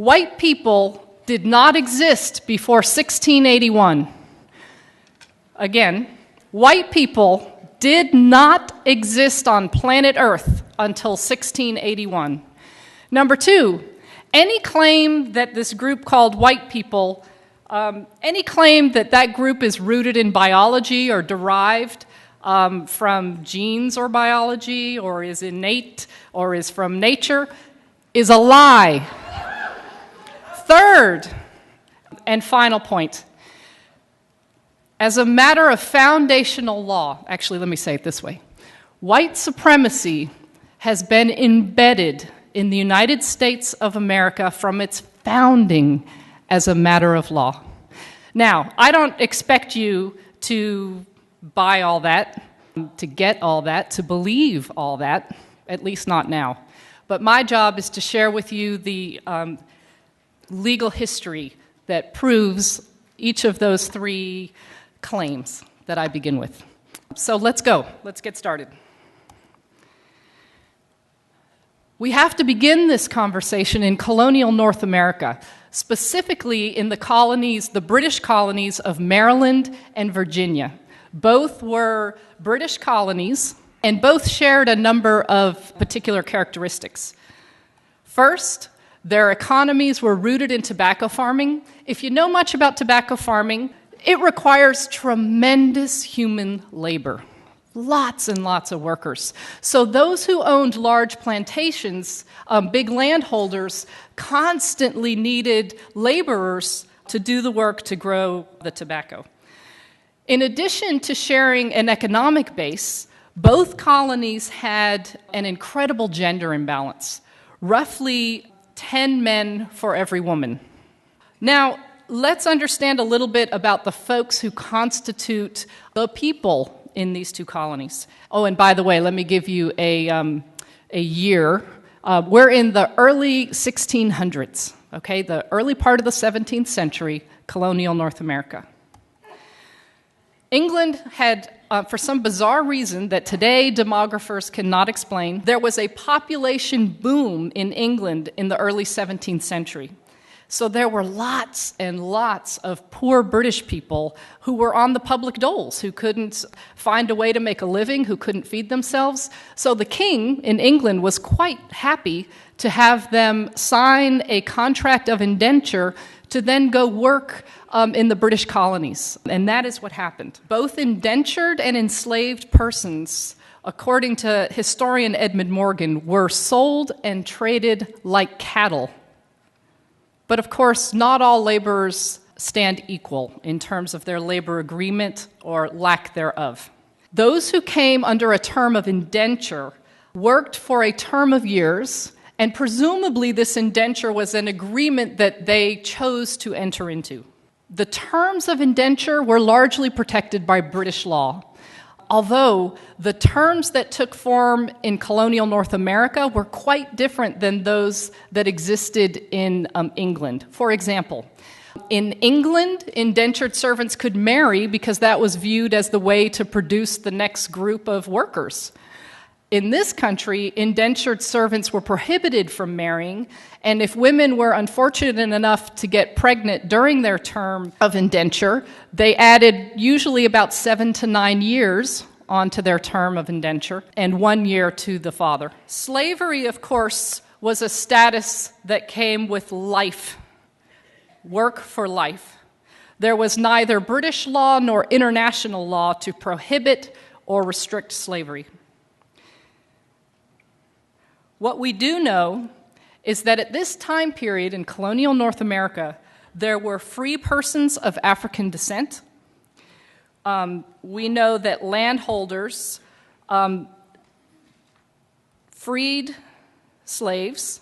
White people did not exist before 1681. Again, white people did not exist on planet Earth until 1681. Number two, any claim that this group called white people, any claim that that group is rooted in biology or derived from genes or biology or is innate or is from nature is a lie. Third and final point. As a matter of foundational law, actually let me say it this way, white supremacy has been embedded in the United States of America from its founding as a matter of law. Now, I don't expect you to buy all that, to get all that, to believe all that, at least not now. But my job is to share with you the legal history that proves each of those three claims that I begin with. So let's go. Let's get started. We have to begin this conversation in colonial North America, specifically in the colonies, the British colonies of Maryland and Virginia. Both were British colonies, and both shared a number of particular characteristics. First, their economies were rooted in tobacco farming. If you know much about tobacco farming, it requires tremendous human labor. Lots and lots of workers. So those who owned large plantations, big landholders, constantly needed laborers to do the work to grow the tobacco. In addition to sharing an economic base, both colonies had an incredible gender imbalance, roughly 10 men for every woman. Now, let's understand a little bit about the folks who constitute the people in these two colonies. Oh, and by the way, let me give you a year. We're in the early 1600s, okay? The early part of the 17th century, colonial North America. England had, for some bizarre reason that today demographers cannot explain, there was a population boom in England in the early 17th century. So there were lots and lots of poor British people who were on the public doles, who couldn't find a way to make a living, who couldn't feed themselves. So the king in England was quite happy to have them sign a contract of indenture to then go work in the British colonies. And that is what happened. Both indentured and enslaved persons, according to historian Edmund Morgan, were sold and traded like cattle. But of course, not all laborers stand equal in terms of their labor agreement or lack thereof. Those who came under a term of indenture worked for a term of years, and presumably this indenture was an agreement that they chose to enter into. The terms of indenture were largely protected by British law, although the terms that took form in colonial North America were quite different than those that existed in England. For example, in England, indentured servants could marry because that was viewed as the way to produce the next group of workers. In this country, indentured servants were prohibited from marrying, and if women were unfortunate enough to get pregnant during their term of indenture, they added usually about 7 to 9 years onto their term of indenture, and 1 year to the father. Slavery, of course, was a status that came with life, work for life. There was neither British law nor international law to prohibit or restrict slavery. What we do know is that at this time period in colonial North America, there were free persons of African descent. We know that landholders freed slaves.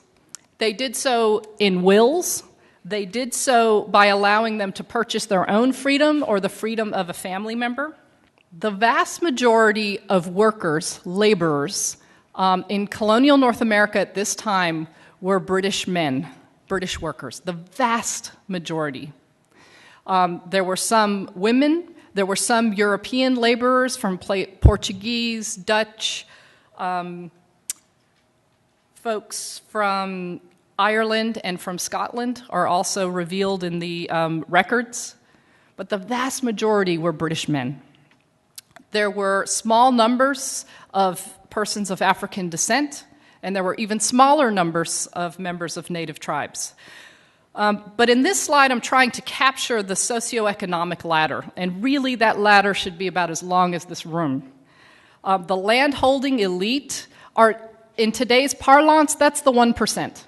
They did so in wills. They did so by allowing them to purchase their own freedom or the freedom of a family member. The vast majority of workers, laborers, in colonial North America at this time were British men, British workers, the vast majority. There were some women, there were some European laborers from Portuguese, Dutch, folks from Ireland and from Scotland are also revealed in the records, but the vast majority were British men. There were small numbers of persons of African descent, and there were even smaller numbers of members of native tribes. But in this slide, I'm trying to capture the socioeconomic ladder, and really that ladder should be about as long as this room. The landholding elite are, in today's parlance, that's the 1%.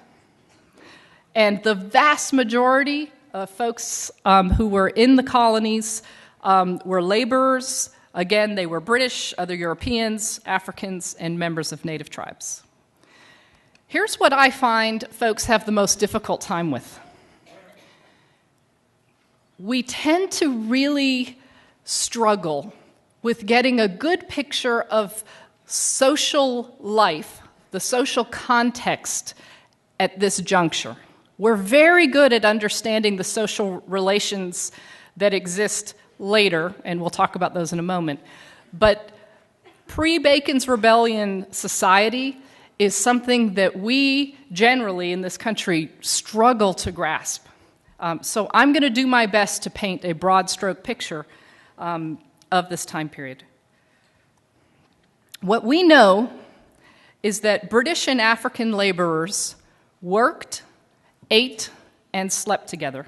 And the vast majority of folks who were in the colonies were laborers. Again, they were British, other Europeans, Africans, and members of native tribes. Here's what I find folks have the most difficult time with. We tend to really struggle with getting a good picture of social life, the social context at this juncture. We're very good at understanding the social relations that exist later, and we'll talk about those in a moment. But pre-Bacon's Rebellion society is something that we generally in this country struggle to grasp. So I'm going to do my best to paint a broad stroke picture of this time period. What we know is that British and African laborers worked, ate, and slept together.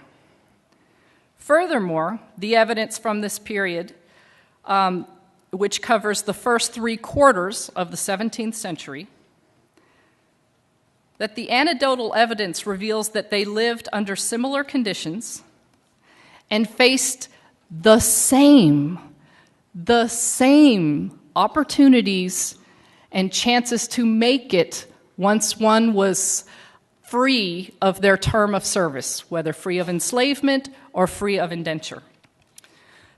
Furthermore, the evidence from this period, which covers the first 3/4 of the 17th century, that the anecdotal evidence reveals that they lived under similar conditions and faced the same opportunities and chances to make it once one was free of their term of service, whether free of enslavement or free of indenture.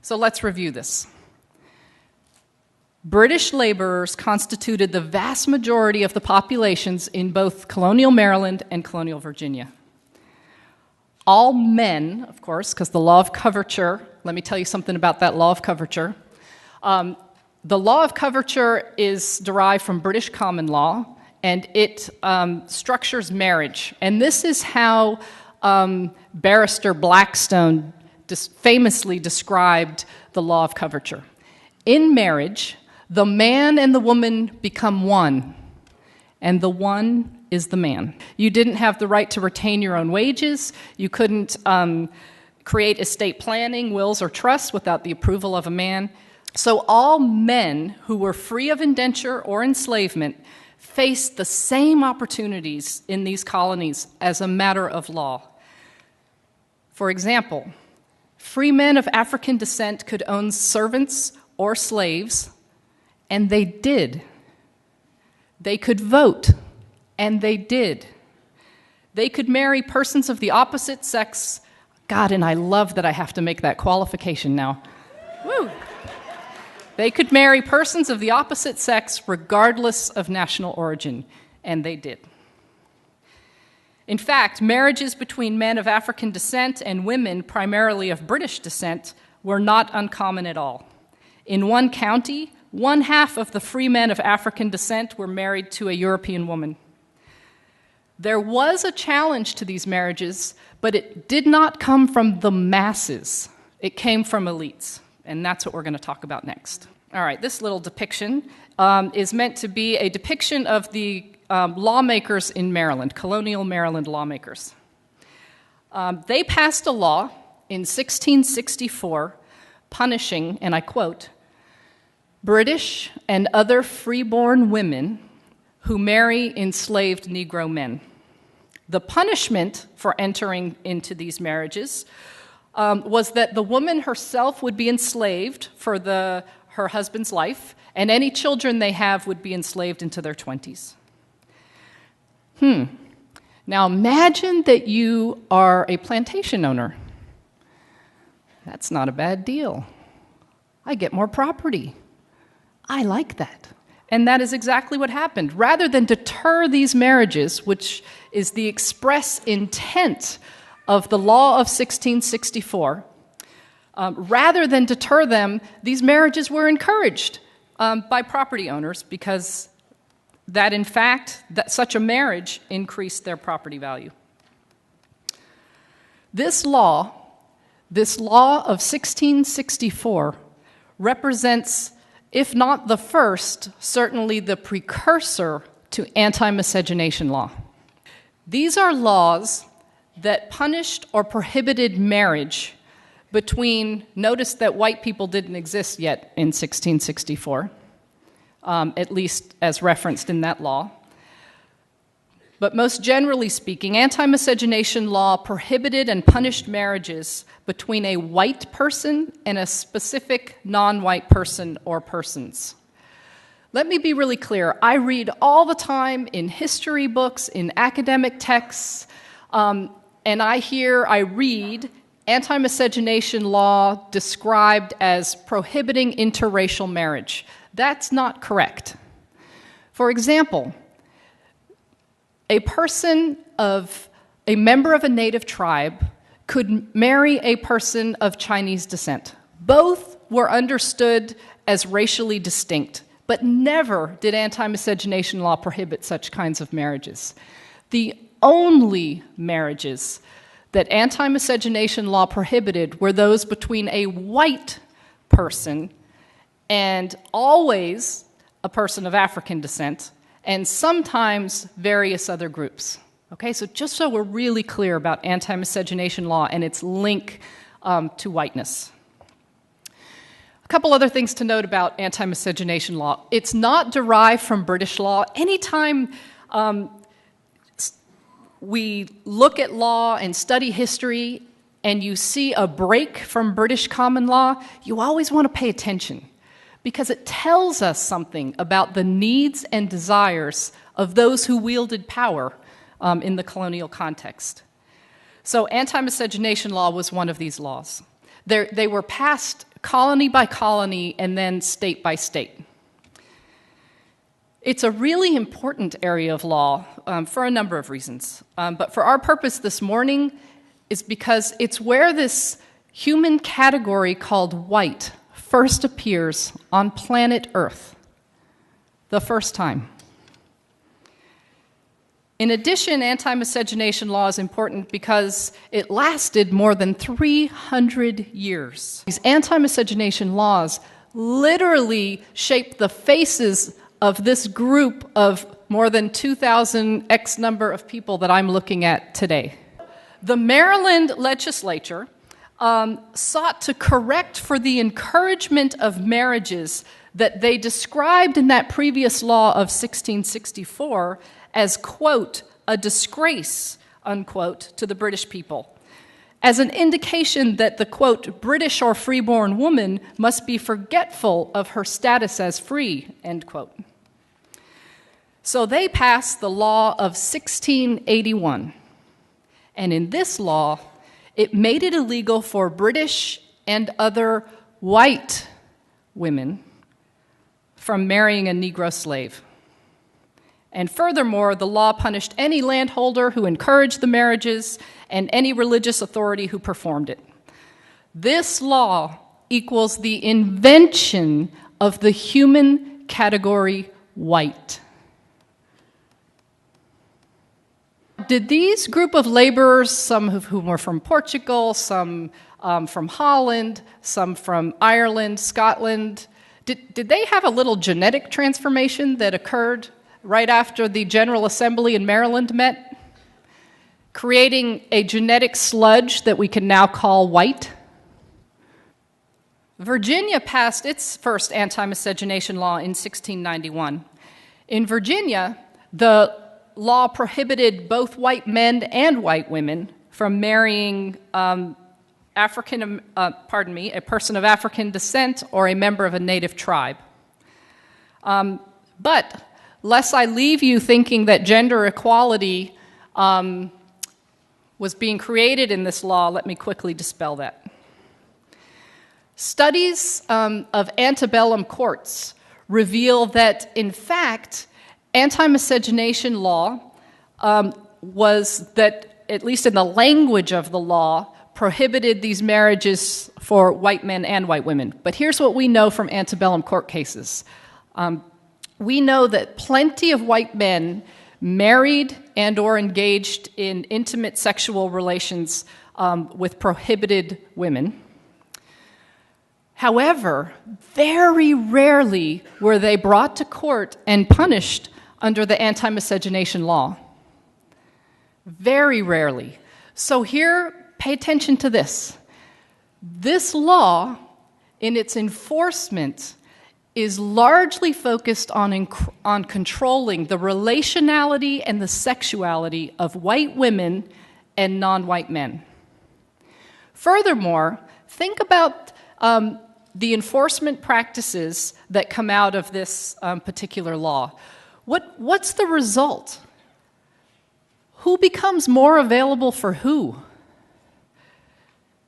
So let's review this. British laborers constituted the vast majority of the populations in both colonial Maryland and colonial Virginia. All men, of course, because the law of coverture, let me tell you something about that law of coverture. The law of coverture is derived from British common law, and it structures marriage. And this is how Barrister Blackstone famously described the law of coverture. In marriage, the man and the woman become one, and the one is the man. You didn't have the right to retain your own wages. You couldn't create estate planning, wills, or trusts without the approval of a man. So all men who were free of indenture or enslavement faced the same opportunities in these colonies as a matter of law. For example, free men of African descent could own servants or slaves, and they did. They could vote, and they did. They could marry persons of the opposite sex. God, and I love that I have to make that qualification now. Woo! They could marry persons of the opposite sex regardless of national origin, and they did. In fact, marriages between men of African descent and women primarily of British descent were not uncommon at all. In one county, 1/2 of the free men of African descent were married to a European woman. There was a challenge to these marriages, but it did not come from the masses. It came from elites, and that's what we're going to talk about next. All right, this little depiction is meant to be a depiction of the lawmakers in Maryland, colonial Maryland lawmakers. They passed a law in 1664 punishing, and I quote, British and other freeborn women who marry enslaved Negro men. The punishment for entering into these marriages was that the woman herself would be enslaved for her husband's life, and any children they have would be enslaved into their 20s. Now imagine that you are a plantation owner. That's not a bad deal. I get more property. I like that. And that is exactly what happened. Rather than deter these marriages, which is the express intent of the law of 1664, rather than deter them, these marriages were encouraged by property owners because that in fact, that such a marriage increased their property value. This law of 1664, represents, if not the first, certainly the precursor to anti-miscegenation law. These are laws that punished or prohibited marriage between, notice that white people didn't exist yet in 1664, at least as referenced in that law. But most generally speaking, anti-miscegenation law prohibited and punished marriages between a white person and a specific non-white person or persons. Let me be really clear. I read all the time in history books, in academic texts, and I read anti-miscegenation law described as prohibiting interracial marriage. That's not correct. For example, a member of a native tribe could marry a person of Chinese descent. Both were understood as racially distinct, but never did anti-miscegenation law prohibit such kinds of marriages. The only marriages that anti-miscegenation law prohibited were those between a white person and always a person of African descent, and sometimes various other groups. Okay, so just so we're really clear about anti-miscegenation law and its link to whiteness. A couple other things to note about anti-miscegenation law. It's not derived from British law. Anytime we look at law and study history and you see a break from British common law, you always want to pay attention, because it tells us something about the needs and desires of those who wielded power in the colonial context. So anti-miscegenation law was one of these laws. They were passed colony by colony and then state by state. It's a really important area of law for a number of reasons. But for our purpose this morning is because it's where this human category called white first appears on planet Earth, the first time. In addition, anti-miscegenation law is important because it lasted more than 300 years. These anti-miscegenation laws literally shaped the faces of this group of more than 2,000 X number of people that I'm looking at today. The Maryland legislature sought to correct for the encouragement of marriages that they described in that previous law of 1664 as, quote, a disgrace, unquote, to the British people, as an indication that the, quote, British or freeborn woman must be forgetful of her status as free, end quote. So they passed the law of 1681, and in this law, it made it illegal for British and other white women from marrying a Negro slave. And furthermore, the law punished any landholder who encouraged the marriages and any religious authority who performed it. This law equals the invention of the human category white. Did these group of laborers, some of whom were from Portugal, some from Holland, some from Ireland, Scotland, did they have a little genetic transformation that occurred right after the General Assembly in Maryland met, creating a genetic sludge that we can now call white? Virginia passed its first anti-miscegenation law in 1691. In Virginia, the law prohibited both white men and white women from marrying a person of African descent or a member of a native tribe. But lest I leave you thinking that gender equality was being created in this law, let me quickly dispel that. Studies of antebellum courts reveal that, in fact, anti-miscegenation law was that, at least in the language of the law, prohibited these marriages for white men and white women. But here's what we know from antebellum court cases. we know that plenty of white men married and or engaged in intimate sexual relations with prohibited women. However, very rarely were they brought to court and punished under the anti-miscegenation law. Very rarely. So here, pay attention to this. This law, in its enforcement, is largely focused on controlling the relationality and the sexuality of white women and non-white men. Furthermore, think about the enforcement practices that come out of this particular law. What's the result? Who becomes more available for who?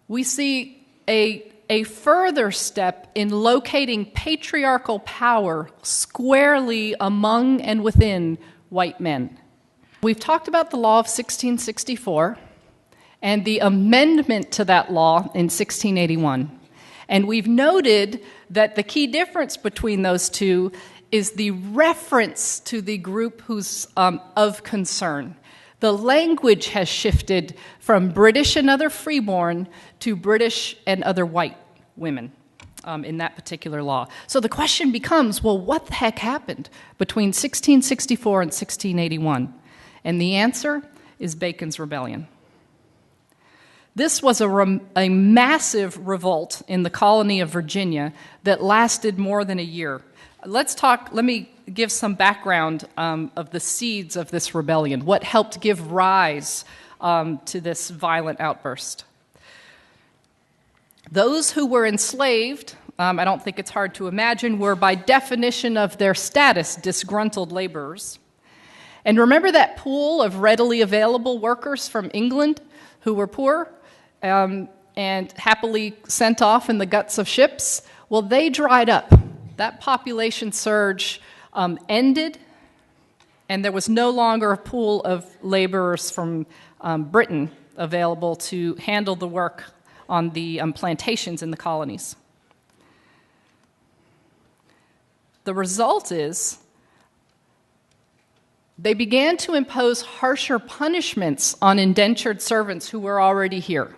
We see a further step in locating patriarchal power squarely among and within white men. We've talked about the law of 1664 and the amendment to that law in 1681. And we've noted that the key difference between those two is the reference to the group who's of concern. The language has shifted from British and other freeborn to British and other white women in that particular law. So the question becomes, well, what the heck happened between 1664 and 1681? And the answer is Bacon's Rebellion. This was a massive revolt in the colony of Virginia that lasted more than a year. Let me give some background of the seeds of this rebellion, what helped give rise to this violent outburst. Those who were enslaved, I don't think it's hard to imagine, were by definition of their status disgruntled laborers. And remember that pool of readily available workers from England who were poor and happily sent off in the guts of ships? Well, they dried up. That population surge ended, and there was no longer a pool of laborers from Britain available to handle the work on the plantations in the colonies. The result is they began to impose harsher punishments on indentured servants who were already here,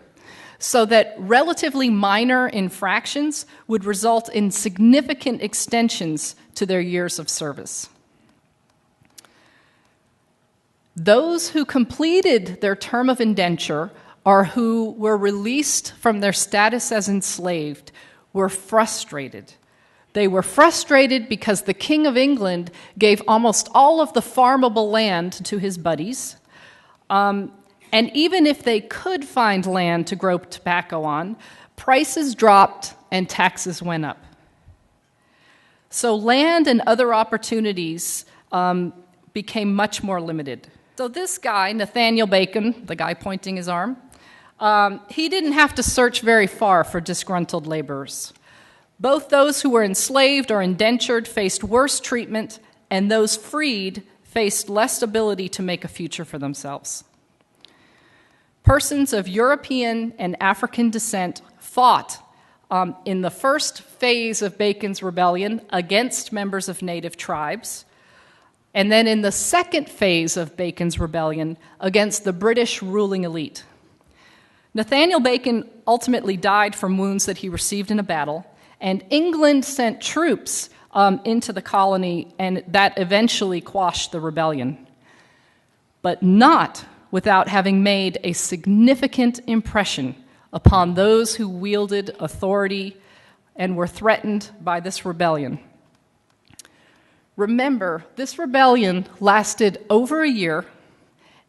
so that relatively minor infractions would result in significant extensions to their years of service. Those who completed their term of indenture or who were released from their status as enslaved were frustrated. They were frustrated because the King of England gave almost all of the farmable land to his buddies. And even if they could find land to grow tobacco on, prices dropped and taxes went up. So land and other opportunities became much more limited. So this guy, Nathaniel Bacon, the guy pointing his arm, he didn't have to search very far for disgruntled laborers. Both those who were enslaved or indentured faced worse treatment, and those freed faced less ability to make a future for themselves. Persons of European and African descent fought in the first phase of Bacon's Rebellion against members of native tribes, and then in the second phase of Bacon's Rebellion against the British ruling elite. Nathaniel Bacon ultimately died from wounds that he received in a battle, and England sent troops into the colony, and that eventually quashed the rebellion. But not without having made a significant impression upon those who wielded authority and were threatened by this rebellion. Remember, this rebellion lasted over a year,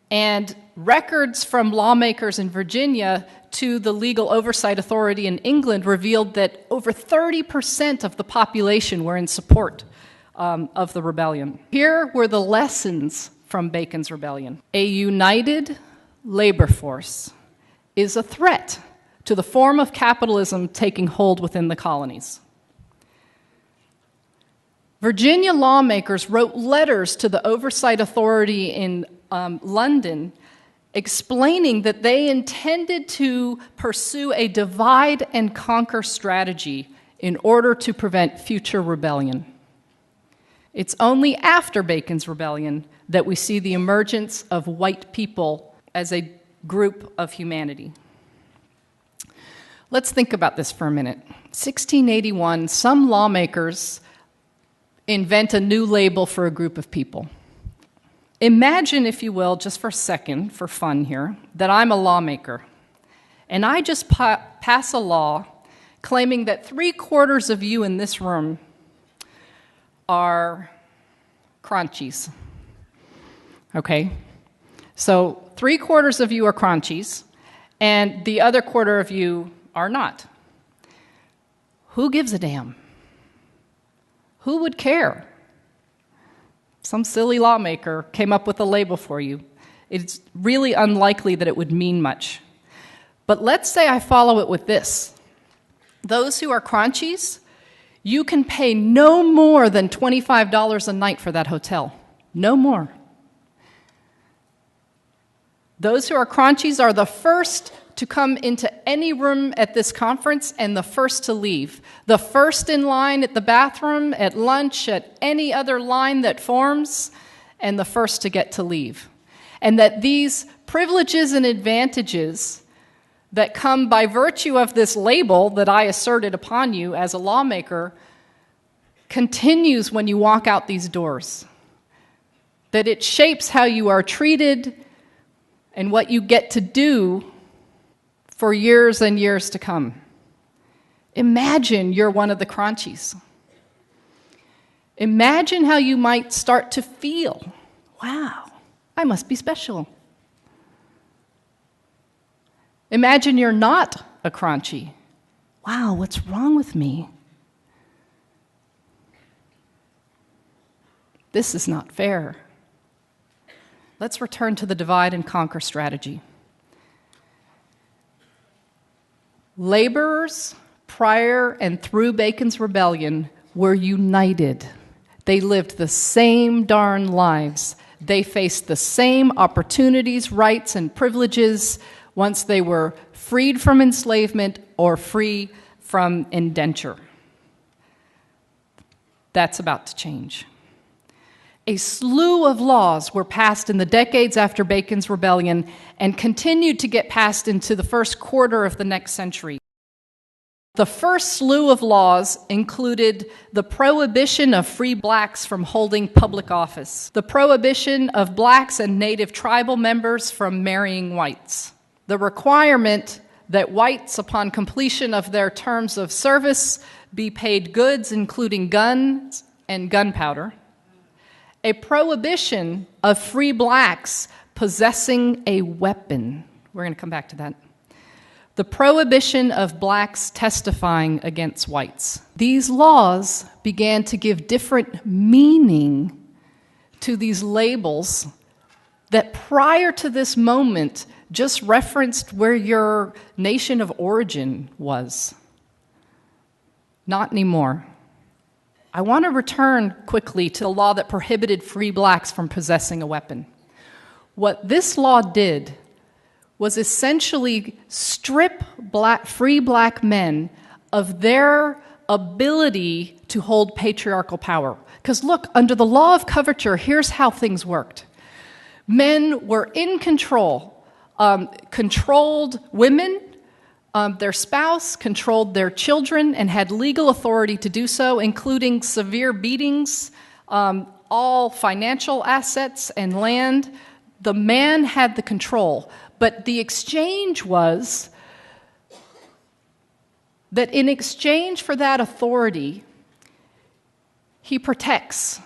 and records from lawmakers in Virginia to the Legal Oversight Authority in England revealed that over 30% of the population were in support of the rebellion. Here were the lessons from Bacon's Rebellion. A united labor force is a threat to the form of capitalism taking hold within the colonies. Virginia lawmakers wrote letters to the Oversight Authority in London explaining that they intended to pursue a divide and conquer strategy in order to prevent future rebellion. It's only after Bacon's Rebellion that we see the emergence of white people as a group of humanity. Let's think about this for a minute. 1681, some lawmakers invent a new label for a group of people. Imagine, if you will, just for a second, for fun here, that I'm a lawmaker, and I just pass a law claiming that 3/4 of you in this room are crunchies. Okay? So 3/4 of you are crunchies, and the other quarter of you are not. Who gives a damn? Who would care? Some silly lawmaker came up with a label for you. It's really unlikely that it would mean much. But let's say I follow it with this. Those who are crunchies, you can pay no more than $25 a night for that hotel. No more. Those who are crunchies are the first to come into any room at this conference and the first to leave. The first in line at the bathroom, at lunch, at any other line that forms, and the first to get to leave. And that these privileges and advantages that come by virtue of this label that I asserted upon you as a lawmaker continues when you walk out these doors. That it shapes how you are treated and what you get to do for years and years to come. Imagine you're one of the crunchies. Imagine how you might start to feel. Wow, I must be special. Imagine you're not a crunchy. Wow, what's wrong with me? This is not fair. Let's return to the divide and conquer strategy. Laborers, prior and through Bacon's Rebellion, were united. They lived the same darn lives. They faced the same opportunities, rights, and privileges once they were freed from enslavement or free from indenture. That's about to change. A slew of laws were passed in the decades after Bacon's Rebellion and continued to get passed into the first quarter of the next century. The first slew of laws included the prohibition of free blacks from holding public office, the prohibition of blacks and native tribal members from marrying whites, the requirement that whites, upon completion of their terms of service, be paid goods, including guns and gunpowder, a prohibition of free blacks possessing a weapon. We're going to come back to that. The prohibition of blacks testifying against whites. These laws began to give different meaning to these labels that prior to this moment just referenced where your nation of origin was. Not anymore. I want to return quickly to the law that prohibited free blacks from possessing a weapon. What this law did was essentially strip free black men of their ability to hold patriarchal power. Because look, under the law of coverture, here's how things worked. Men were in control, controlled women, their spouse, controlled their children, and had legal authority to do so, including severe beatings, all financial assets and land. The man had the control. But the exchange was that in exchange for that authority, he protects.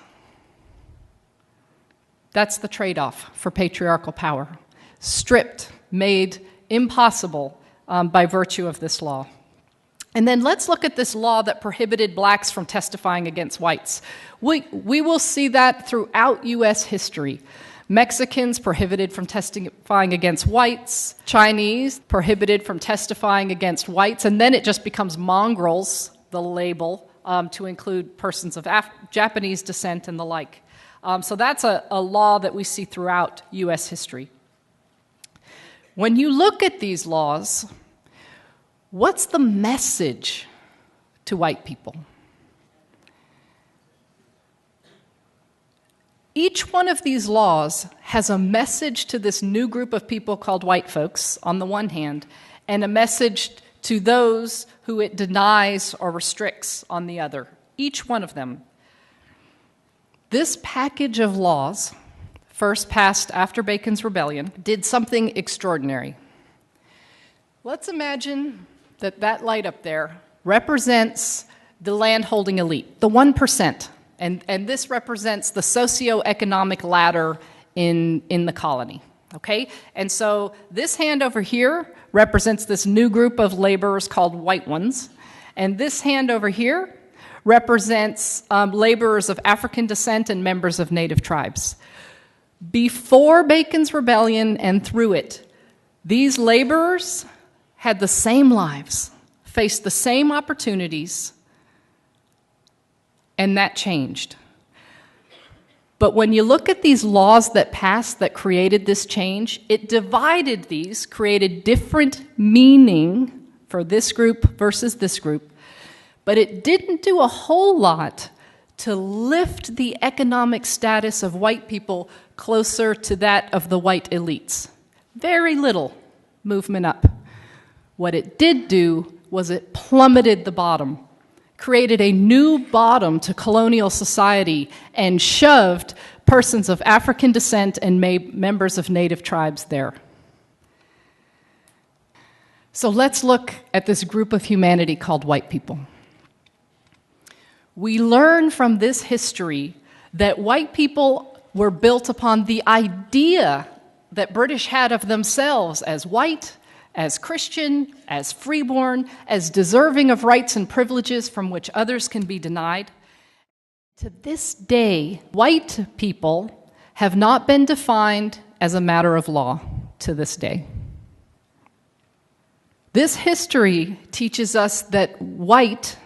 That's the trade-off for patriarchal power. Stripped, made impossible by virtue of this law. And then let's look at this law that prohibited blacks from testifying against whites. We will see that throughout U.S. history. Mexicans prohibited from testifying against whites, Chinese prohibited from testifying against whites, and then it just becomes mongrels, the label, to include persons of Japanese descent and the like. So that's a law that we see throughout U.S. history. When you look at these laws, what's the message to white people? Each one of these laws has a message to this new group of people called white folks, on the one hand, and a message to those who it denies or restricts on the other. Each one of them. This package of laws, first passed after Bacon's Rebellion, did something extraordinary. Let's imagine that that light up there represents the landholding elite, the 1%. And this represents the socioeconomic ladder in the colony, okay? And so this hand over here represents this new group of laborers called white ones. And this hand over here represents laborers of African descent and members of native tribes. Before Bacon's Rebellion and through it, these laborers had the same lives, faced the same opportunities, and that changed. But when you look at these laws that passed that created this change, it divided these, created different meaning for this group versus this group, but it didn't do a whole lot to lift the economic status of white people closer to that of the white elites. Very little movement up. What it did do was it plummeted the bottom, created a new bottom to colonial society, and shoved persons of African descent and members of native tribes there. So let's look at this group of humanity called white people. We learn from this history that white people were built upon the idea that British had of themselves as white, as Christian, as freeborn, as deserving of rights and privileges from which others can be denied. To this day, white people have not been defined as a matter of law to this day. This history teaches us that white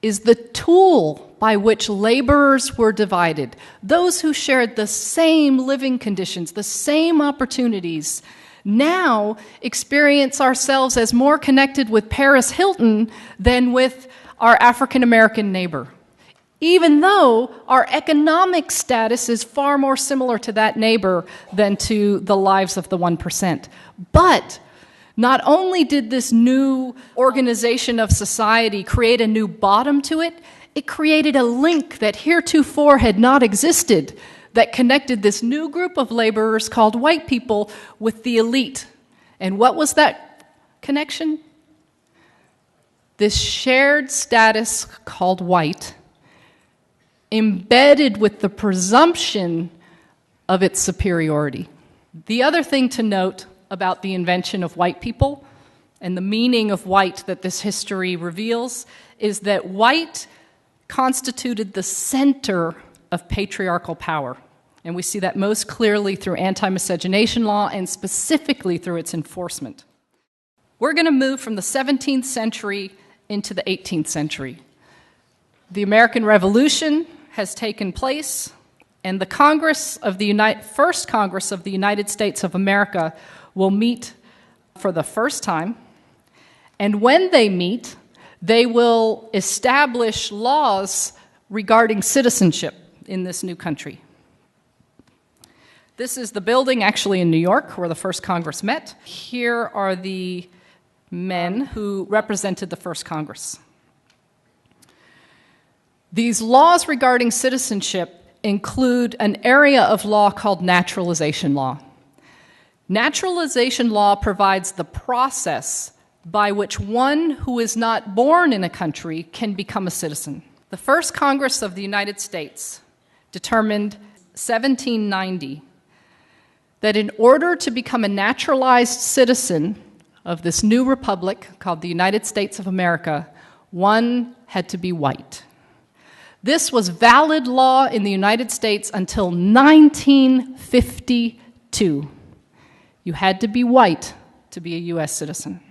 is the tool by which laborers were divided. Those who shared the same living conditions, the same opportunities, now experience ourselves as more connected with Paris Hilton than with our African American neighbor, even though our economic status is far more similar to that neighbor than to the lives of the 1%. But not only did this new organization of society create a new bottom to it, it created a link that heretofore had not existed, that connected this new group of laborers called white people with the elite. And what was that connection? This shared status called white, embedded with the presumption of its superiority. The other thing to note about the invention of white people and the meaning of white that this history reveals is that white constituted the center of patriarchal power. And we see that most clearly through anti-miscegenation law and specifically through its enforcement. We're going to move from the 17th century into the 18th century. The American Revolution has taken place, and the First Congress of the United States of America will meet for the first time. And when they meet, they will establish laws regarding citizenship in this new country. This is the building actually in New York where the first Congress met. Here are the men who represented the first Congress. These laws regarding citizenship include an area of law called naturalization law. Naturalization law provides the process by which one who is not born in a country can become a citizen. The first Congress of the United States determined 1790 that in order to become a naturalized citizen of this new republic called the United States of America, one had to be white. This was valid law in the United States until 1952. You had to be white to be a U.S. citizen.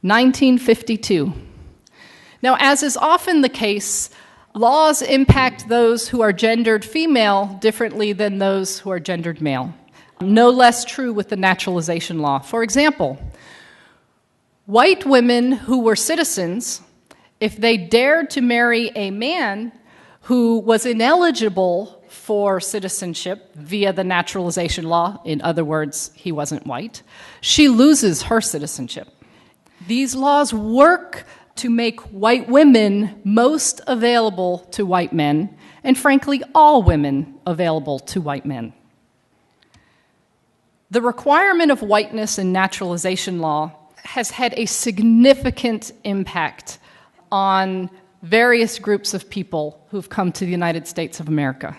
1952. Now, as is often the case, laws impact those who are gendered female differently than those who are gendered male. No less true with the naturalization law. For example, white women who were citizens, if they dared to marry a man, who was ineligible for citizenship via the naturalization law, in other words, he wasn't white, she loses her citizenship. These laws work to make white women most available to white men, and frankly, all women available to white men. The requirement of whiteness in naturalization law has had a significant impact on various groups of people who've come to the United States of America.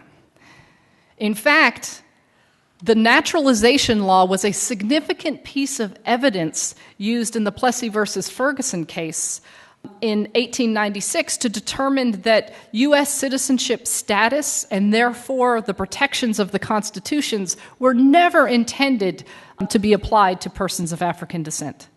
In fact, the naturalization law was a significant piece of evidence used in the Plessy versus Ferguson case in 1896 to determine that U.S. citizenship status and therefore the protections of the constitutions were never intended to be applied to persons of African descent.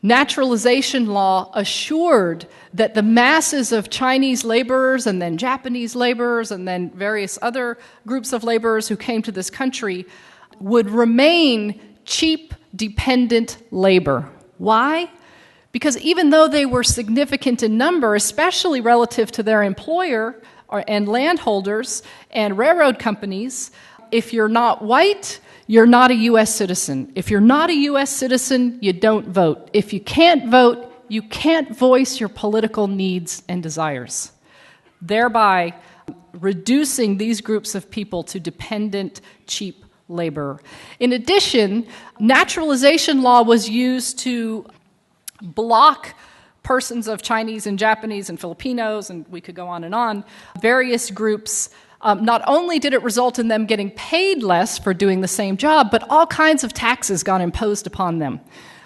Naturalization law assured that the masses of Chinese laborers and then Japanese laborers and then various other groups of laborers who came to this country would remain cheap, dependent labor. Why? Because even though they were significant in number, especially relative to their employer and landholders and railroad companies, if you're not white, you're not a U.S. citizen. If you're not a U.S. citizen, you don't vote. If you can't vote, you can't voice your political needs and desires, thereby reducing these groups of people to dependent, cheap labor. In addition, naturalization law was used to block persons of Chinese and Japanese and Filipinos, and we could go on, various groups. Not only did it result in them getting paid less for doing the same job, but all kinds of taxes got imposed upon them.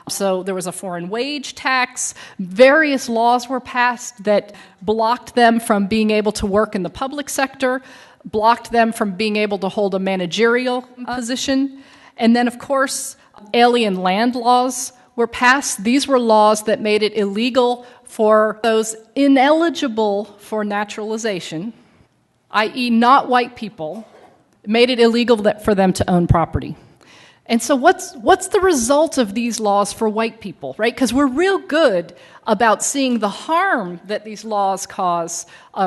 So there was a foreign wage tax, various laws were passed that blocked them from being able to work in the public sector, blocked them from being able to hold a managerial position, and then of course alien land laws were passed. These were laws that made it illegal for those ineligible for naturalization, i.e. not white people, made it illegal for them to own property. And so what's the result of these laws for white people, right? Because we're real good about seeing the harm that these laws cause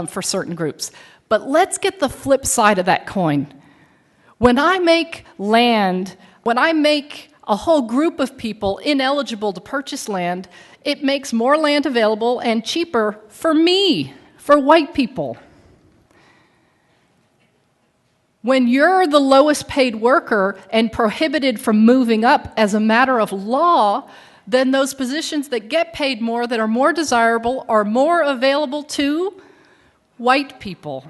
for certain groups. But let's get the flip side of that coin. When I make land, when I make a whole group of people ineligible to purchase land, it makes more land available and cheaper for me, for white people. When you're the lowest paid worker and prohibited from moving up as a matter of law, then those positions that get paid more, that are more desirable, are more available to white people.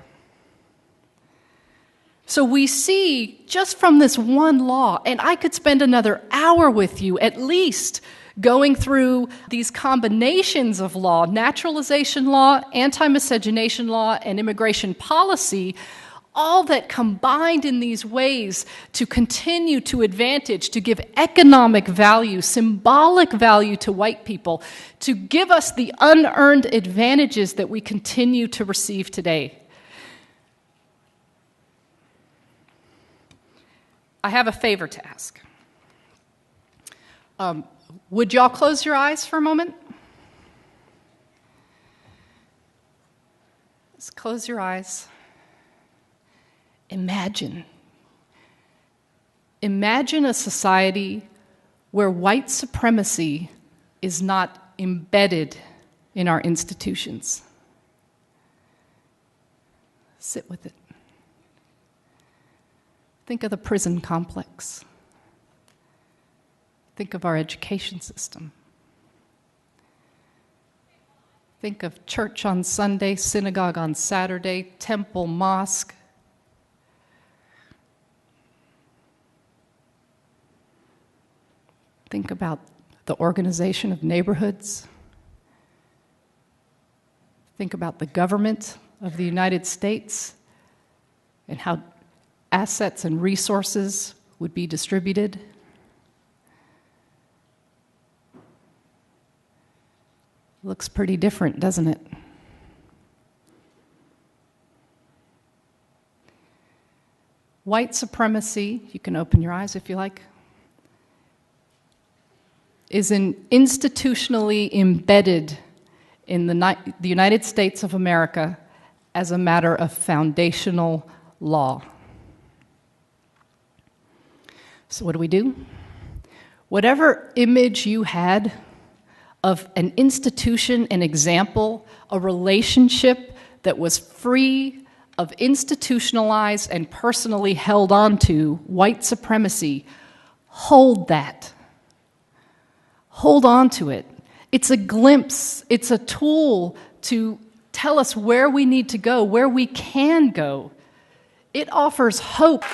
So we see, just from this one law, and I could spend another hour with you at least going through these combinations of law, naturalization law, anti-miscegenation law, and immigration policy, all that combined in these ways to continue to advantage, to give economic value, symbolic value to white people, to give us the unearned advantages that we continue to receive today. I have a favor to ask. Would y'all close your eyes for a moment? Just close your eyes. Imagine a society where white supremacy is not embedded in our institutions. Sit with it. Think of the prison complex. Think of our education system. Think of church on Sunday, synagogue on Saturday, temple, mosque. Think about the organization of neighborhoods. Think about the government of the United States and how assets and resources would be distributed. Looks pretty different, doesn't it? White supremacy, you can open your eyes if you like, is institutionally embedded in the United States of America as a matter of foundational law. So what do? Whatever image you had of an institution, an example, a relationship that was free of institutionalized and personally held onto white supremacy, hold that. Hold on to it. It's a glimpse, it's a tool to tell us where we need to go, where we can go. It offers hope.